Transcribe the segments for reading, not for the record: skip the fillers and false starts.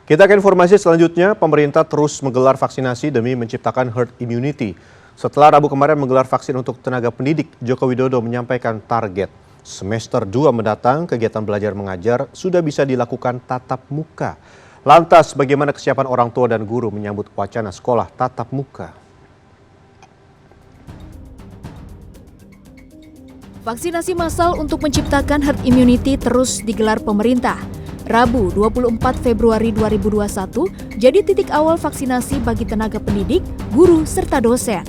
Kita ke informasi selanjutnya, pemerintah terus menggelar vaksinasi demi menciptakan herd immunity. Setelah Rabu kemarin menggelar vaksin untuk tenaga pendidik, Joko Widodo menyampaikan target. Semester 2 mendatang, kegiatan belajar mengajar sudah bisa dilakukan tatap muka. Lantas, bagaimana kesiapan orang tua dan guru menyambut wacana sekolah tatap muka? Vaksinasi massal untuk menciptakan herd immunity terus digelar pemerintah. Rabu 24 Februari 2021 jadi titik awal vaksinasi bagi tenaga pendidik, guru, serta dosen.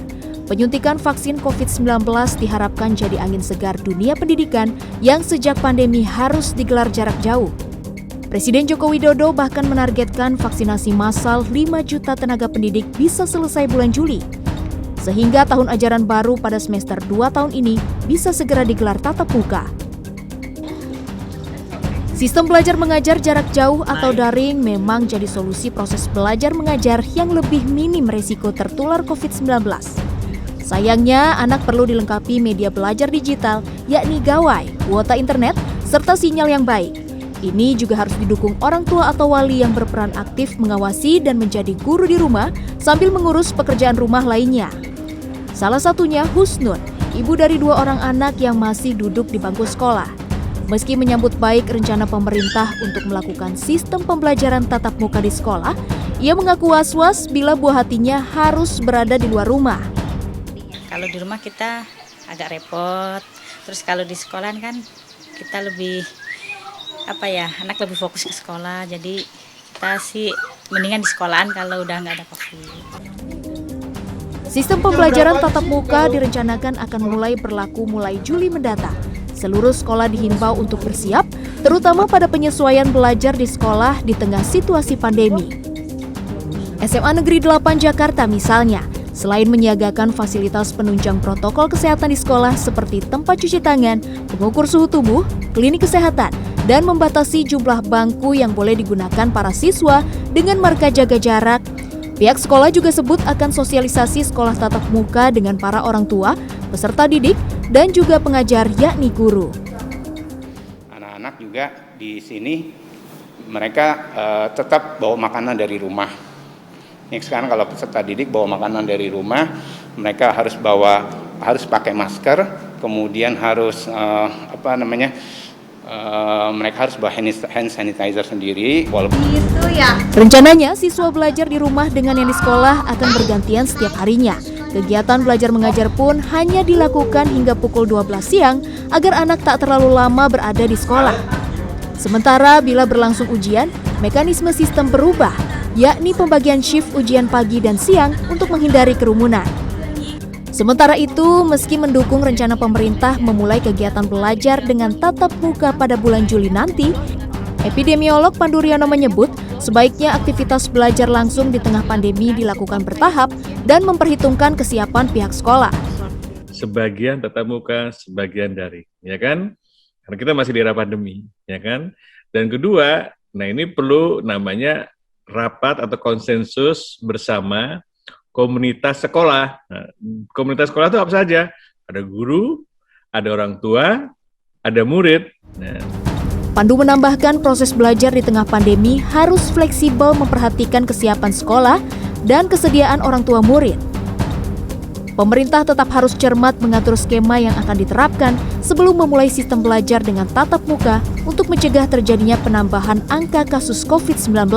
Penyuntikan vaksin COVID-19 diharapkan jadi angin segar dunia pendidikan yang sejak pandemi harus digelar jarak jauh. Presiden Joko Widodo bahkan menargetkan vaksinasi massal 5 juta tenaga pendidik bisa selesai bulan Juli. Sehingga tahun ajaran baru pada semester 2 tahun ini bisa segera digelar tatap muka. Sistem belajar mengajar jarak jauh atau daring memang jadi solusi proses belajar mengajar yang lebih minim resiko tertular COVID-19. Sayangnya, anak perlu dilengkapi media belajar digital, yakni gawai, kuota internet, serta sinyal yang baik. Ini juga harus didukung orang tua atau wali yang berperan aktif mengawasi dan menjadi guru di rumah sambil mengurus pekerjaan rumah lainnya. Salah satunya Husnun, ibu dari 2 orang anak yang masih duduk di bangku sekolah. Meski menyambut baik rencana pemerintah untuk melakukan sistem pembelajaran tatap muka di sekolah, ia mengaku was-was bila buah hatinya harus berada di luar rumah. Kalau di rumah kita agak repot, terus kalau di sekolah kan kita lebih anak lebih fokus ke sekolah, jadi kita sih mendingan di sekolahan kalau udah nggak ada COVID. Sistem pembelajaran tatap muka direncanakan akan mulai berlaku mulai Juli mendatang. Seluruh sekolah dihimbau untuk bersiap, terutama pada penyesuaian belajar di sekolah di tengah situasi pandemi. SMA Negeri 8 Jakarta misalnya, selain menyiagakan fasilitas penunjang protokol kesehatan di sekolah seperti tempat cuci tangan, pengukur suhu tubuh, klinik kesehatan, dan membatasi jumlah bangku yang boleh digunakan para siswa dengan marka jaga jarak, pihak sekolah juga sebut akan sosialisasi sekolah tatap muka dengan para orang tua, peserta didik, dan juga pengajar yakni guru. Anak-anak juga di sini mereka tetap bawa makanan dari rumah. Ini sekarang kalau peserta didik bawa makanan dari rumah, mereka harus pakai masker, kemudian harus mereka harus bawa hand sanitizer sendiri. Rencananya siswa belajar di rumah dengan yang di sekolah akan bergantian setiap harinya. Kegiatan belajar mengajar pun hanya dilakukan hingga pukul 12 siang agar anak tak terlalu lama berada di sekolah. Sementara bila berlangsung ujian, mekanisme sistem berubah, yakni pembagian shift ujian pagi dan siang untuk menghindari kerumunan. Sementara itu, meski mendukung rencana pemerintah memulai kegiatan belajar dengan tatap muka pada bulan Juli nanti, epidemiolog Pandu Riono menyebut sebaiknya aktivitas belajar langsung di tengah pandemi dilakukan bertahap dan memperhitungkan kesiapan pihak sekolah. Sebagian tatap muka, sebagian daring, ya kan? Karena kita masih di era pandemi, ya kan? Dan kedua, ini perlu namanya rapat atau konsensus bersama komunitas sekolah. Nah, komunitas sekolah itu apa saja? Ada guru, ada orang tua, ada murid. Pandu menambahkan proses belajar di tengah pandemi harus fleksibel memperhatikan kesiapan sekolah dan kesediaan orang tua murid. Pemerintah tetap harus cermat mengatur skema yang akan diterapkan sebelum memulai sistem belajar dengan tatap muka untuk mencegah terjadinya penambahan angka kasus COVID-19.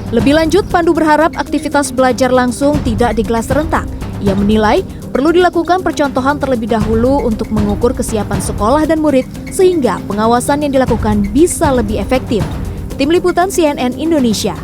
Lebih lanjut, Pandu berharap aktivitas belajar langsung tidak digelar serentak. Ia menilai perlu dilakukan percontohan terlebih dahulu untuk mengukur kesiapan sekolah dan murid sehingga pengawasan yang dilakukan bisa lebih efektif. Tim Liputan CNN Indonesia.